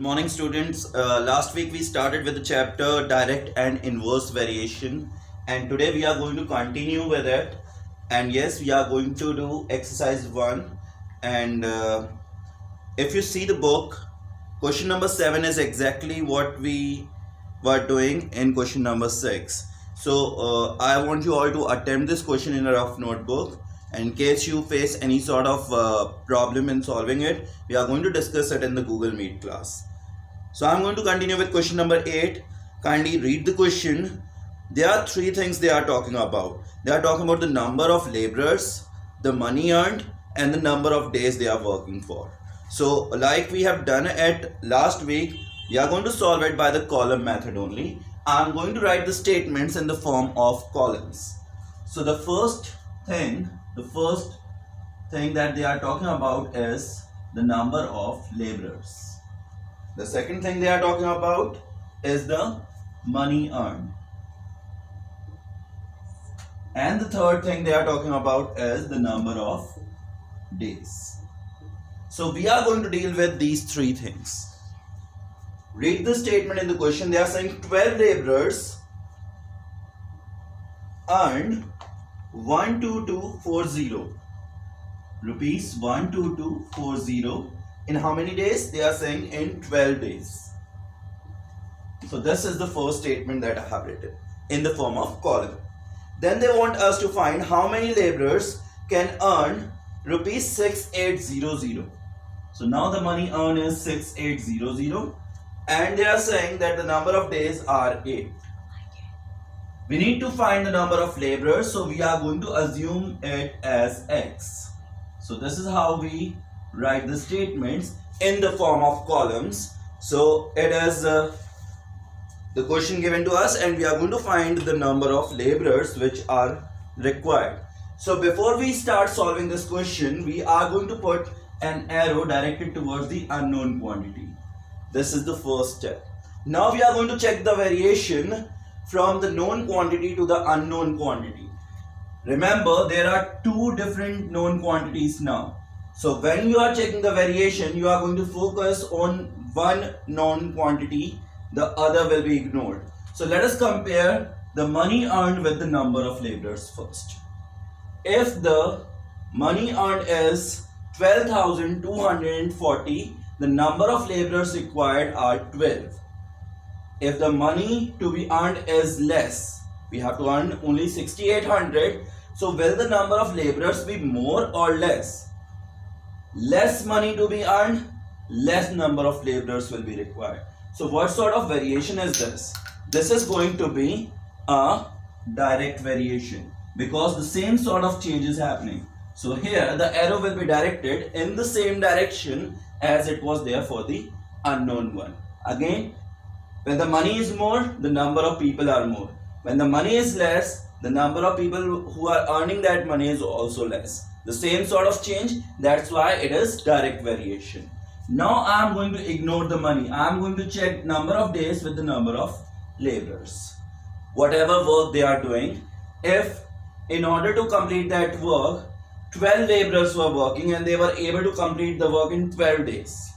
Morning students. Last week we started with the chapter direct and inverse variation, and today we are going to continue with it. And yes, we are going to do exercise 1. And if you see the book, question number 7 is exactly what we were doing in question number 6. So I want you all to attempt this question in a rough notebook. And in case you face any sort of problem in solving it, we are going to discuss it in the Google Meet class. So I'm going to continue with question number 8. Kindly read the question. There are 3 things they are talking about. They are talking about the number of laborers, the money earned, and the number of days they are working for. So like we have done it last week, we are going to solve it by the column method only. I'm going to write the statements in the form of columns. So the first thing that they are talking about is the number of laborers. The second thing they are talking about is the money earned. And the third thing they are talking about is the number of days. So we are going to deal with these 3 things. Read the statement in the question. They are saying 12 laborers earned 12240 rupees 12240 in how many days? They are saying in 12 days. So this is the first statement that I have written in the form of column. Then they want us to find how many laborers can earn rupees 6800. So now the money earned is 6800, and they are saying that the number of days are 8. We need to find the number of laborers, so we are going to assume it as X. So this is how we write the statements in the form of columns. So it is the question given to us, and we are going to find the number of laborers which are required. So before we start solving this question, we are going to put an arrow directed towards the unknown quantity. This is the first step. Now we are going to check the variation from the known quantity to the unknown quantity. Remember, there are 2 different known quantities now. So when you are checking the variation, you are going to focus on one known quantity, the other will be ignored. So let us compare the money earned with the number of laborers first. If the money earned is 12,240, the number of laborers required are 12. If the money to be earned is less, we have to earn only 6,800. So will the number of laborers be more or less? Less money to be earned, less number of laborers will be required. So what sort of variation is this? This is going to be a direct variation because the same sort of change is happening. So here the arrow will be directed in the same direction as it was there for the unknown one. Again, when the money is more, the number of people are more. When the money is less, the number of people who are earning that money is also less. The same sort of change, that's why it is direct variation. Now I am going to ignore the money. I am going to check number of days with the number of laborers. Whatever work they are doing, if in order to complete that work, 12 laborers were working and they were able to complete the work in 12 days.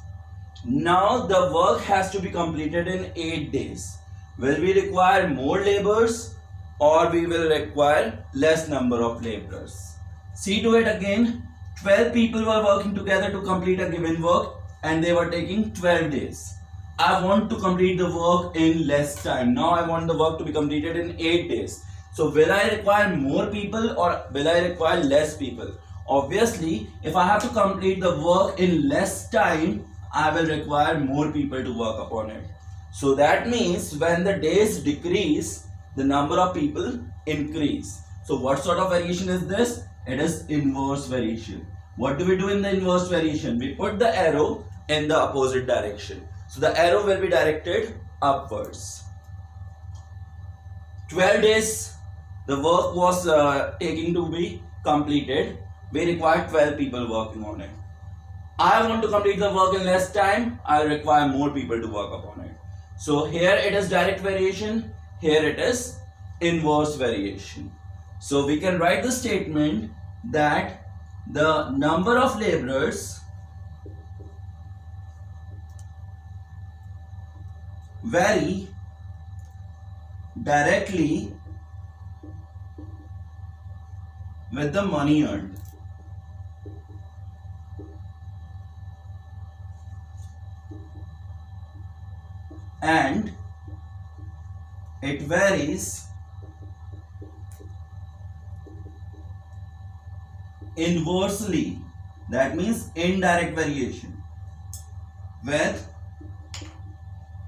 Now the work has to be completed in 8 days. Will we require more laborers or we will require less number of laborers? See to it again. 12 people were working together to complete a given work and they were taking 12 days. I want to complete the work in less time. Now I want the work to be completed in 8 days. So will I require more people or will I require less people? Obviously, if I have to complete the work in less time, I will require more people to work upon it. So that means when the days decrease, the number of people increase. So what sort of variation is this? It is inverse variation. What do we do in the inverse variation? We put the arrow in the opposite direction. So the arrow will be directed upwards. 12 days the work was taking to be completed. We require 12 people working on it. I want to complete the work in less time. I require more people to work upon it. So here it is direct variation. Here it is inverse variation. So we can write the statement that the number of laborers vary directly with the money earned. And it varies inversely, that means indirect variation, with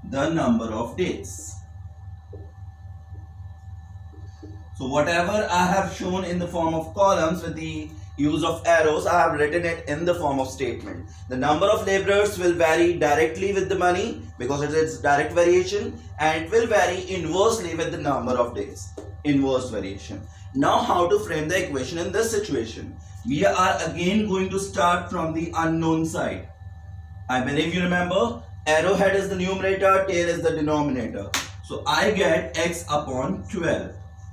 the number of days. So whatever I have shown in the form of columns with the use of arrows, I have written it in the form of statement. The number of laborers will vary directly with the money because it is direct variation, and it will vary inversely with the number of days. Inverse variation. Now how to frame the equation in this situation? We are again going to start from the unknown side. I believe you remember, arrowhead is the numerator, tail is the denominator. So I get x upon 12.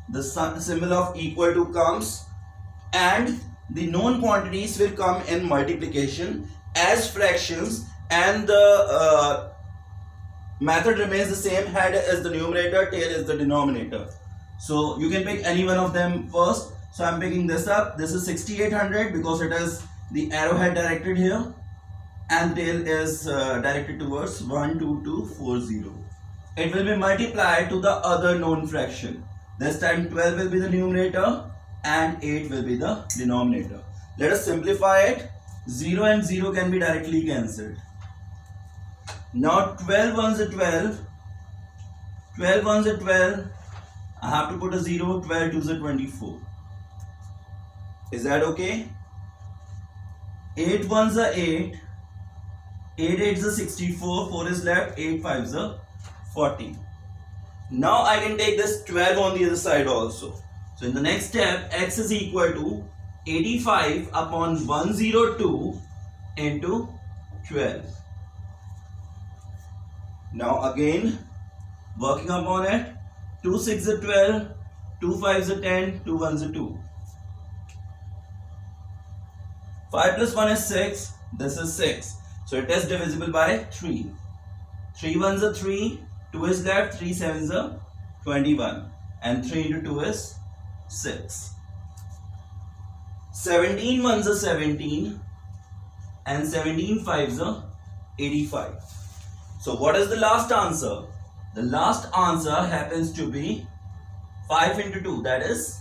The symbol of equal to comes, and the known quantities will come in multiplication as fractions, and the method remains the same. Head is the numerator, tail is the denominator. So you can pick any one of them first. So I'm picking this up. This is 6800 because it is the arrowhead directed here, and tail is directed towards 12240. It will be multiplied to the other known fraction. This time 12 will be the numerator and 8 will be the denominator. Let us simplify it. 0 and 0 can be directly cancelled. Now 12 ones are 12. 12 ones are 12. I have to put a 0. 12 twos are 24. Is that okay? 8 ones are 8. 8 eights are 64. 4 is left. 8 fives are 40. Now I can take this 12 on the other side also. So in the next step, x is equal to 85 upon 102 into 12. Now again, working upon it, 2 6 are 12, 2 5s are 10, 2 1s are 2. 5 plus 1 is 6, this is 6. So it is divisible by 3. 3 1s are 3, 2 is left, 3 7s are 21, and 3 into 2 is 6. 17 1s are 17, and 17 5s are 85. So what is the last answer? The last answer happens to be 5 into 2, that is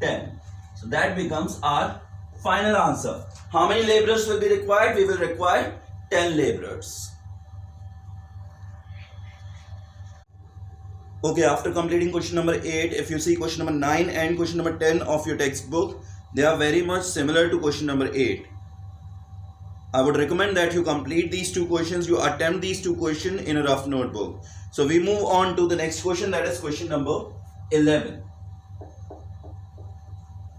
10. So that becomes our final answer. How many laborers will be required? We will require 10 laborers. Okay, after completing question number 8, if you see question number 9 and question number 10 of your textbook, they are very much similar to question number 8. I would recommend that you complete these two questions, you attempt these two questions in a rough notebook. So we move on to the next question, that is question number 11.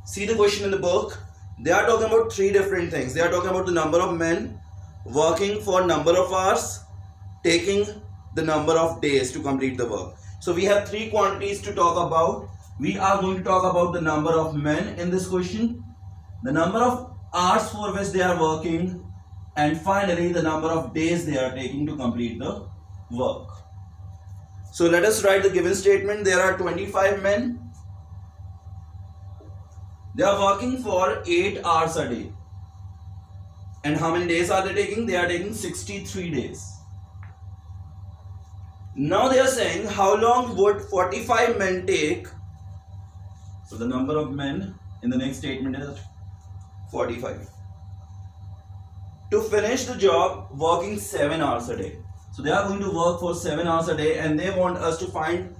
See the question in the book. They are talking about three different things. They are talking about the number of men, working for number of hours, taking the number of days to complete the work. So we have three quantities to talk about. We are going to talk about the number of men in this question, the number of hours for which they are working, and finally the number of days they are taking to complete the work. So let us write the given statement. There are 25 men. They are working for 8 hours a day. And how many days are they taking? They are taking 63 days. Now they are saying how long would 45 men take? So the number of men in the next statement is 45. To finish the job working 7 hours a day. So they are going to work for 7 hours a day and they want us to find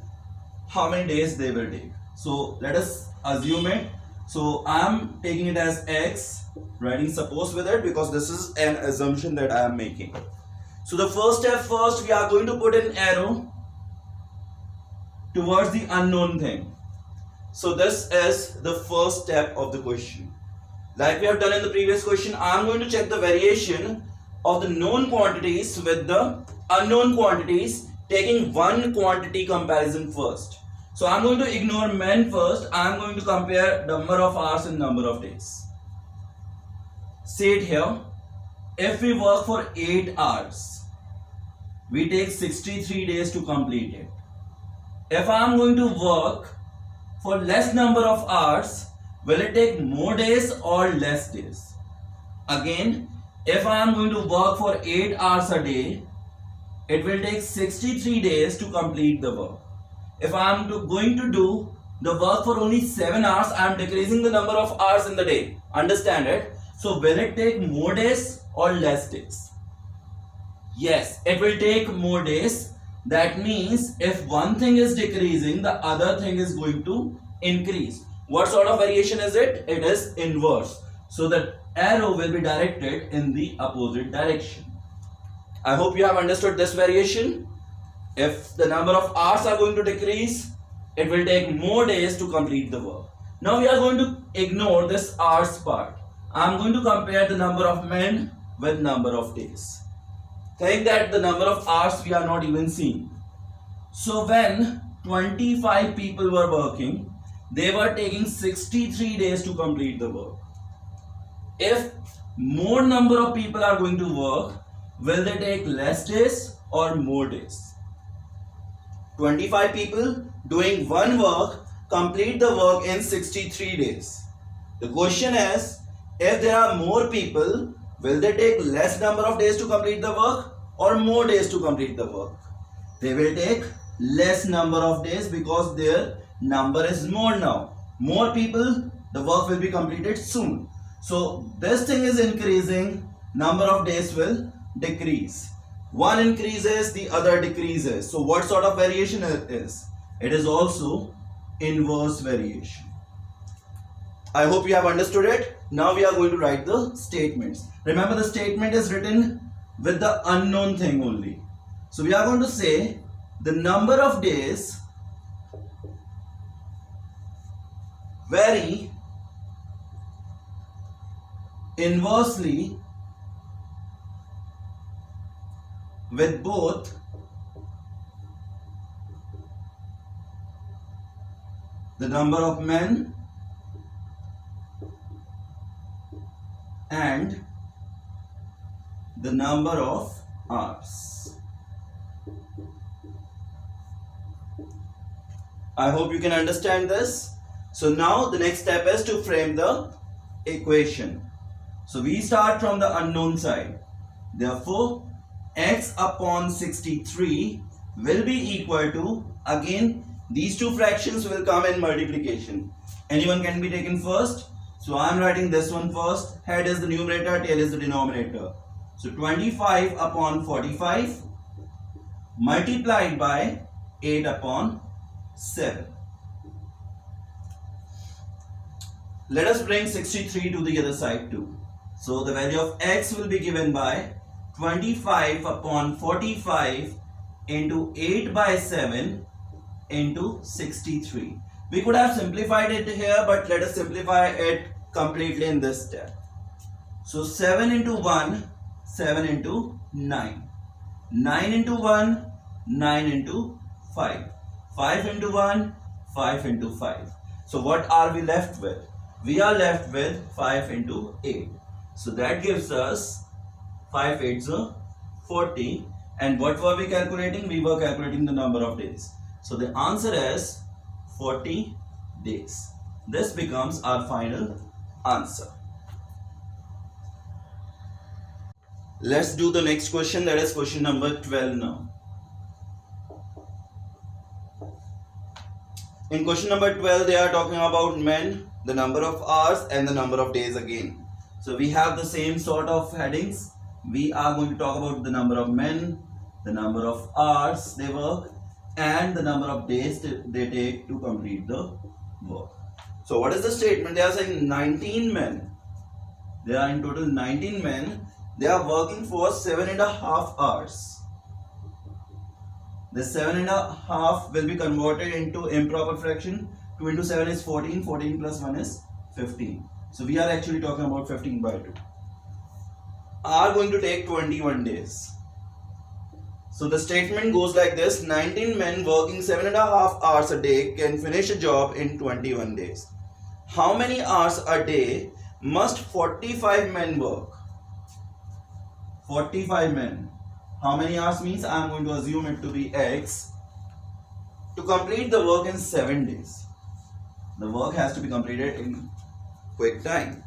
how many days they will take. So let us assume it. So I am taking it as x, writing suppose with it because this is an assumption that I am making. So the first step first, we are going to put an arrow towards the unknown thing. So this is the first step of the question. Like we have done in the previous question, I am going to check the variation of the known quantities with the unknown quantities, taking one quantity comparison first. So I am going to ignore men first. I am going to compare number of hours and number of days. See it here. If we work for 8 hours, we take 63 days to complete it. If I am going to work for less number of hours, will it take more days or less days? Again, if I am going to work for 8 hours a day, it will take 63 days to complete the work. If I am going to do the work for only 7 hours, I am decreasing the number of hours in the day. Understand it? So will it take more days or less days? Yes, it will take more days. That means if one thing is decreasing, the other thing is going to increase. What sort of variation is it? It is inverse. So the arrow will be directed in the opposite direction. I hope you have understood this variation. If the number of hours are going to decrease, it will take more days to complete the work. Now we are going to ignore this hours part. I am going to compare the number of men with number of days. Think that the number of hours we are not even seeing. So when 25 people were working, they were taking 63 days to complete the work. If more number of people are going to work, will they take less days or more days? 25 people doing one work complete the work in 63 days. The question is, if there are more people, will they take less number of days to complete the work or more days to complete the work? They will take less number of days because their number is more now. More people, the work will be completed soon. So this thing is increasing, number of days will decrease. One increases, the other decreases. So what sort of variation it is? It is also inverse variation. I hope you have understood it. Now we are going to write the statements. Remember, the statement is written with the unknown thing only. So we are going to say the number of days vary inversely with both the number of men and the number of hours. I hope you can understand this. So now the next step is to frame the equation. So we start from the unknown side. Therefore, x upon 63 will be equal to, again these two fractions will come in multiplication. Anyone can be taken first. So I am writing this one first. Head is the numerator, tail is the denominator. So 25 upon 45 multiplied by 8 upon 7. Let us bring 63 to the other side too. So the value of x will be given by 25 upon 45 into 8 by 7 into 63. We could have simplified it here, but let us simplify it completely in this step. So 7 into 1, 7 into 9. 9 into 1, 9 into 5. 5 into 1, 5 into 5. So what are we left with? We are left with 5 into 8. So that gives us 5 8s are 40. And what were we calculating? We were calculating the number of days. So the answer is 40 days. This becomes our final answer. Let's do the next question, that is question number 12 now. In question number 12, they are talking about men, the number of hours and the number of days again. So we have the same sort of headings. We are going to talk about the number of men, the number of hours they work, and the number of days they take to complete the work. So what is the statement? They are saying 19 men. There are in total 19 men. They are working for 7.5 hours. The 7.5 will be converted into improper fraction. 2 into 7 is 14. 14 plus 1 is 15. So we are actually talking about 15 by 2. Are going to take 21 days. So the statement goes like this: 19 men working 7.5 hours a day can finish a job in 21 days. How many hours a day must 45 men work? 45 men. How many hours means I am going to assume it to be X. To complete the work in 7 days. The work has to be completed in quick time.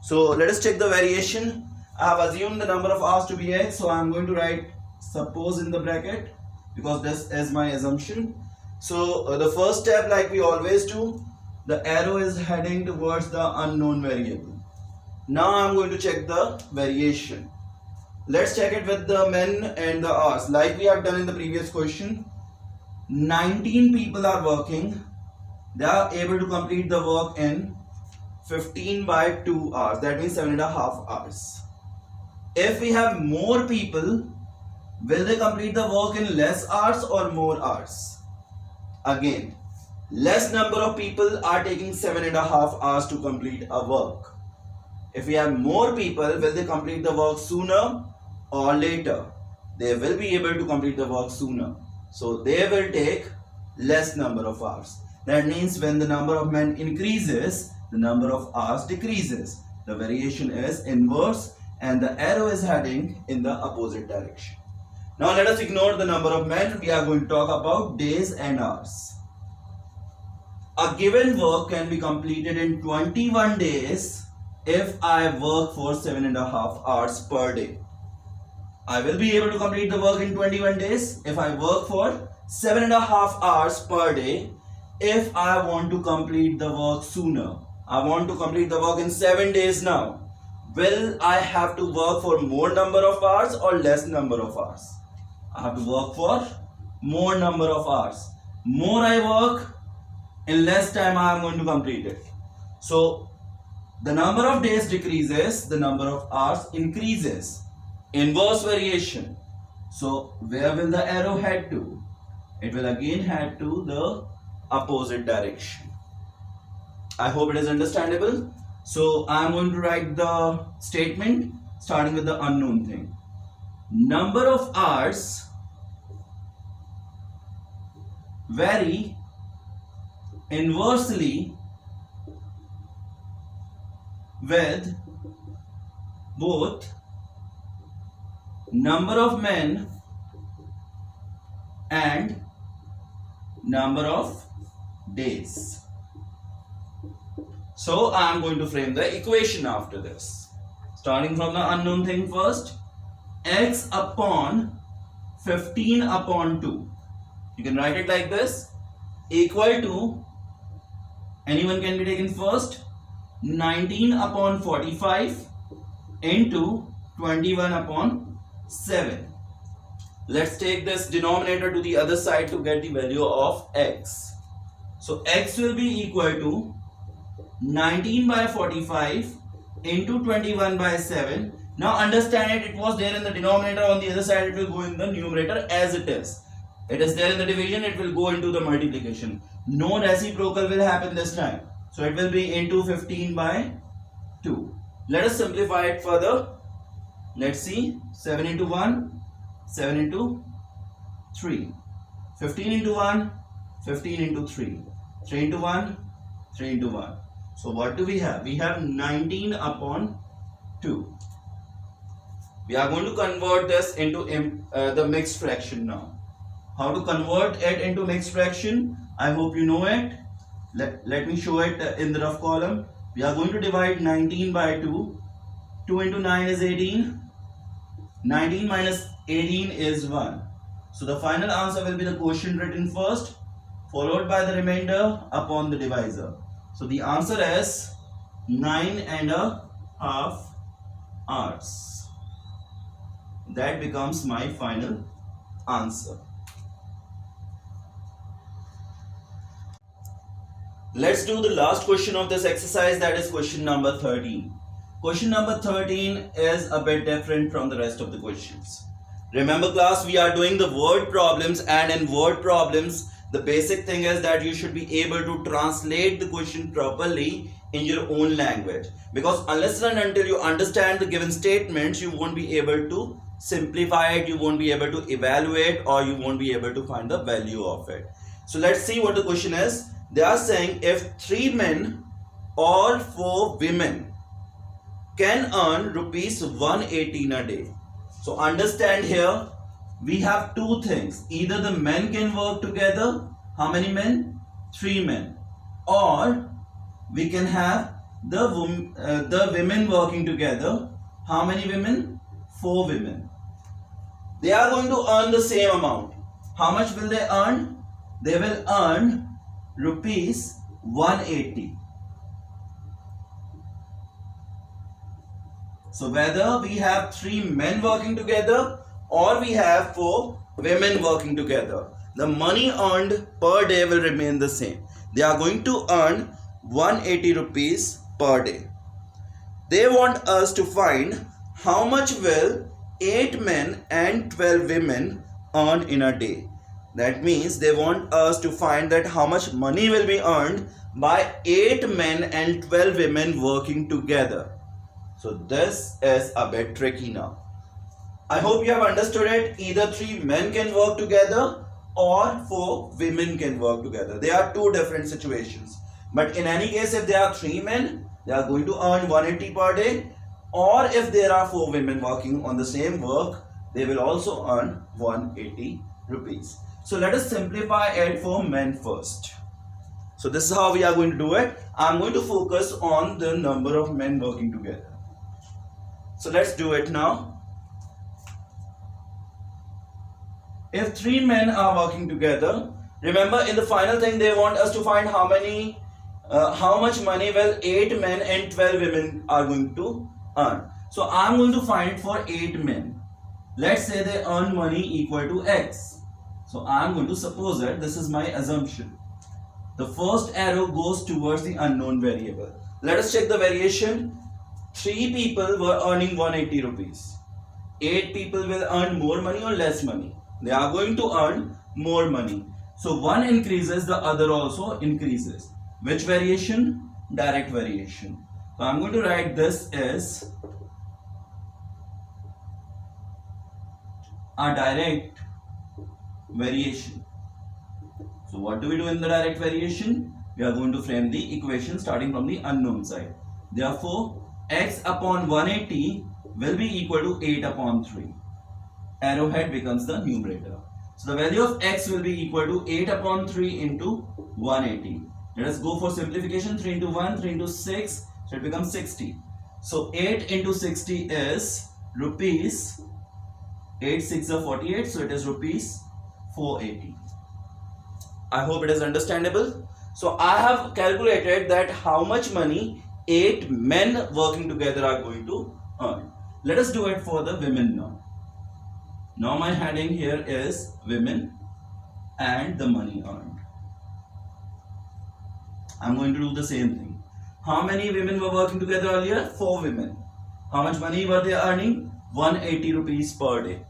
So let us check the variation. I have assumed the number of hours to be X. So I am going to write suppose in the bracket because this is my assumption. So the first step, like we always do, the arrow is heading towards the unknown variable. Now I am going to check the variation. Let's check it with the men and the hours. Like we have done in the previous question, 19 people are working. They are able to complete the work in 15 by 2 hours. That means 7.5 hours. If we have more people, will they complete the work in less hours or more hours? Again, less number of people are taking 7.5 hours to complete a work. If we have more people, will they complete the work sooner or later? They will be able to complete the work sooner. So they will take less number of hours. That means when the number of men increases, the number of hours decreases. The variation is inverse and the arrow is heading in the opposite direction. Now let us ignore the number of men. We are going to talk about days and hours. A given work can be completed in 21 days if I work for 7.5 hours per day. I will be able to complete the work in 21 days if I work for 7.5 hours per day. If I want to complete the work sooner, I want to complete the work in 7 days now, will I have to work for more number of hours or less number of hours? I have to work for more number of hours. More I work, in less time I am going to complete it. So the number of days decreases, the number of hours increases. Inverse variation. So where will the arrow head to? It will again head to the opposite direction. I hope it is understandable. So I am going to write the statement starting with the unknown thing. Number of hours vary inversely with both number of men and number of days. So I am going to frame the equation after this. Starting from the unknown thing first. X upon 15 upon 2. You can write it like this. Equal to, anyone can be taken first, 19 upon 45 into 21 upon 7. Let's take this denominator to the other side to get the value of x. So x will be equal to 19 by 45 into 21 by 7. Now understand it was there in the denominator, on the other side it will go in the numerator as it is. It is there in the division, it will go into the multiplication. No reciprocal will happen this time. So it will be into 15 by 2. Let us simplify it further. Let's see. 7 into 1, 7 into 3. 15 into 1, 15 into 3. 3 into 1, 3 into 1. So what do we have? We have 19 upon 2. We are going to convert this into the mixed fraction now. How to convert it into mixed fraction? I hope you know it. Let me show it in the rough column. We are going to divide 19 by 2. 2 into 9 is 18. 19 minus 18 is 1. So the final answer will be the quotient written first, followed by the remainder upon the divisor. So the answer is 9.5 hours. That becomes my final answer. Let's do the last question of this exercise, that is question number 13. Question number 13 is a bit different from the rest of the questions. Remember class, we are doing the word problems, and in word problems, the basic thing is that you should be able to translate the question properly in your own language. Because unless and until you understand the given statements, you won't be able to simplify it, you won't be able to evaluate, or you won't be able to find the value of it. So let's see what the question is. They are saying if 3 men or 4 women can earn rupees 180 in a day. So understand here, we have two things. Either the men can work together. How many men? 3 men. Or we can have the women working together. How many women? 4 women. They are going to earn the same amount. How much will they earn? They will earn rupees 180. So whether we have 3 men working together or we have 4 women working together, the money earned per day will remain the same. They are going to earn 180 rupees per day. They want us to find how much will 8 men and 12 women earn in a day. That means they want us to find that how much money will be earned by 8 men and 12 women working together. So this is a bit tricky now. I hope you have understood it. Either 3 men can work together or 4 women can work together. They are 2 different situations. But in any case, if there are 3 men, they are going to earn 180 per day. Or if there are 4 women working on the same work, they will also earn 180 rupees. So let us simplify it for men first. So this is how we are going to do it. I am going to focus on the number of men working together. So let's do it now. If 3 men are working together, remember in the final thing they want us to find how much money will 8 men and 12 women are going to earn. So I'm going to find for 8 men. Let's say they earn money equal to X. So I'm going to suppose that this is my assumption. The first arrow goes towards the unknown variable. Let us check the variation. 3 people were earning 180 rupees. 8 people will earn more money or less money? They are going to earn more money. So one increases, the other also increases. Which variation? Direct variation. So I'm going to write this as a direct variation. So what do we do in the direct variation? We are going to frame the equation starting from the unknown side. Therefore, x upon 180 will be equal to 8 upon 3. Arrowhead becomes the numerator. So the value of x will be equal to 8 upon 3 into 180. Let us go for simplification. 3 into 1, 3 into 6. So it becomes 60. So 8 into 60 is rupees 8 6 are 48. So it is rupees 480. I hope it is understandable. So I have calculated that how much money 8 men working together are going to earn. Let us do it for the women now. Now my heading here is women and the money earned. I'm going to do the same thing. How many women were working together earlier? 4 women. How much money were they earning? 180 rupees per day.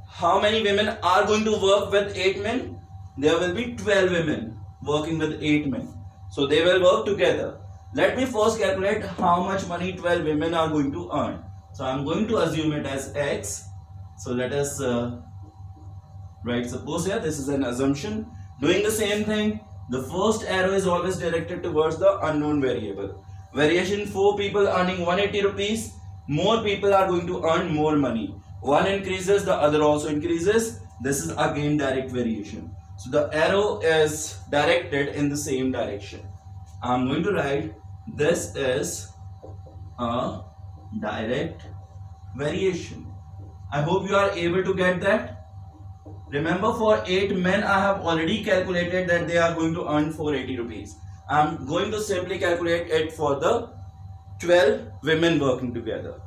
How many women are going to work with 8 men? There will be 12 women working with 8 men. So they will work together. Let me first calculate how much money 12 women are going to earn. So I'm going to assume it as X. So let us write, suppose here, this is an assumption. Doing the same thing, the first arrow is always directed towards the unknown variable. Variation 4 people earning 180 rupees. More people are going to earn more money. One increases, the other also increases. This is again direct variation. So the arrow is directed in the same direction. I'm going to write this is a direct variation. I hope you are able to get that. Remember, for 8 men I have already calculated that they are going to earn 480 rupees. I'm going to simply calculate it for the 12 women working together.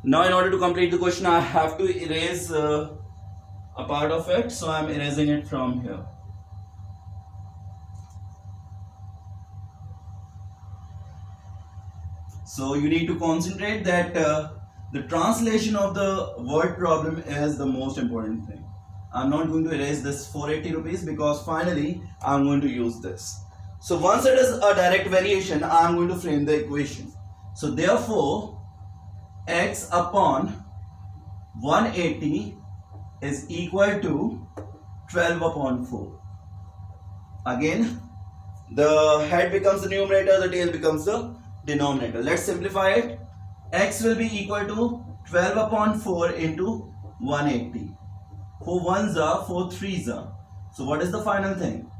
Now in order to complete the question, I have to erase a part of it. So I'm erasing it from here. So you need to concentrate that the translation of the word problem is the most important thing. I'm not going to erase this 480 rupees because finally I'm going to use this. So once it is a direct variation, I'm going to frame the equation. So therefore, x upon 180 is equal to 12 upon 4. Again, the head becomes the numerator, the tail becomes the denominator. Let's simplify it. X will be equal to 12 upon 4 into 180. 4 ones are, 4 threes are. So what is the final thing?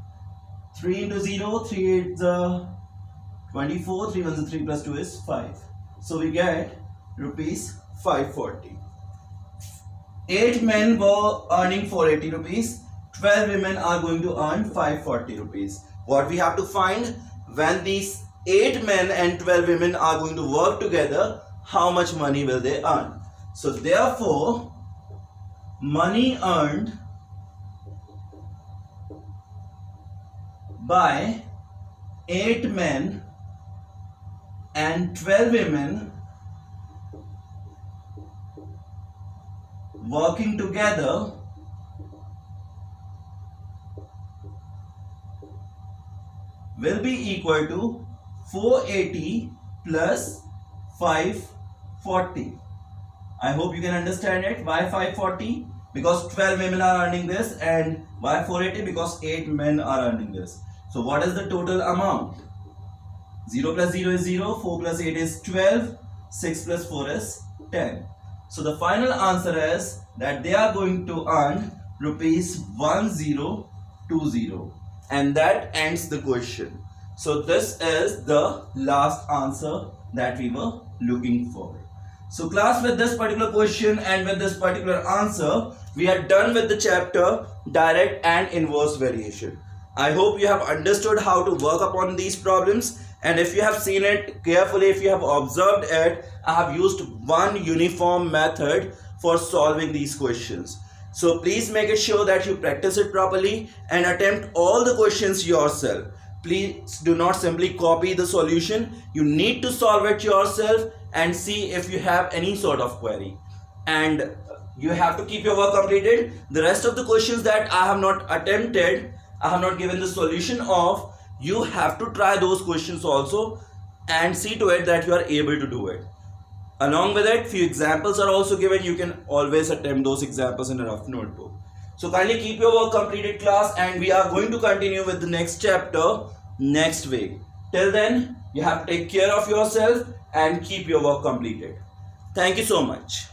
3 into 0, 3 8s are 24, 3 ones are 3 plus 2 is 5. So we get rupees 540. 8 men were earning 480 rupees. 12 women are going to earn 540 rupees. What we have to find, when these 8 men and 12 women are going to work together, how much money will they earn? So therefore, money earned by 8 men and 12 women working together will be equal to 480 plus 540. I hope you can understand it. Why 540? Because 12 women are earning this, and why 480? Because 8 men are earning this. So what is the total amount? 0 plus 0 is 0, 4 plus 8 is 12, 6 plus 4 is 10. So the final answer is that they are going to earn rupees 1020, and that ends the question. So this is the last answer that we were looking for. So class, with this particular question and with this particular answer, we are done with the chapter direct and inverse variation. I hope you have understood how to work upon these problems, and if you have seen it carefully, if you have observed it, I have used one uniform method for solving these questions. So please make it sure that you practice it properly and attempt all the questions yourself. Please do not simply copy the solution. You need to solve it yourself and see if you have any sort of query. And you have to keep your work completed. The rest of the questions that I have not attempted, I have not given the solution of, you have to try those questions also and see to it that you are able to do it. Along with it, few examples are also given. You can always attempt those examples in a rough notebook. So kindly keep your work completed, class, and we are going to continue with the next chapter next week. Till then, you have to take care of yourself and keep your work completed. Thank you so much.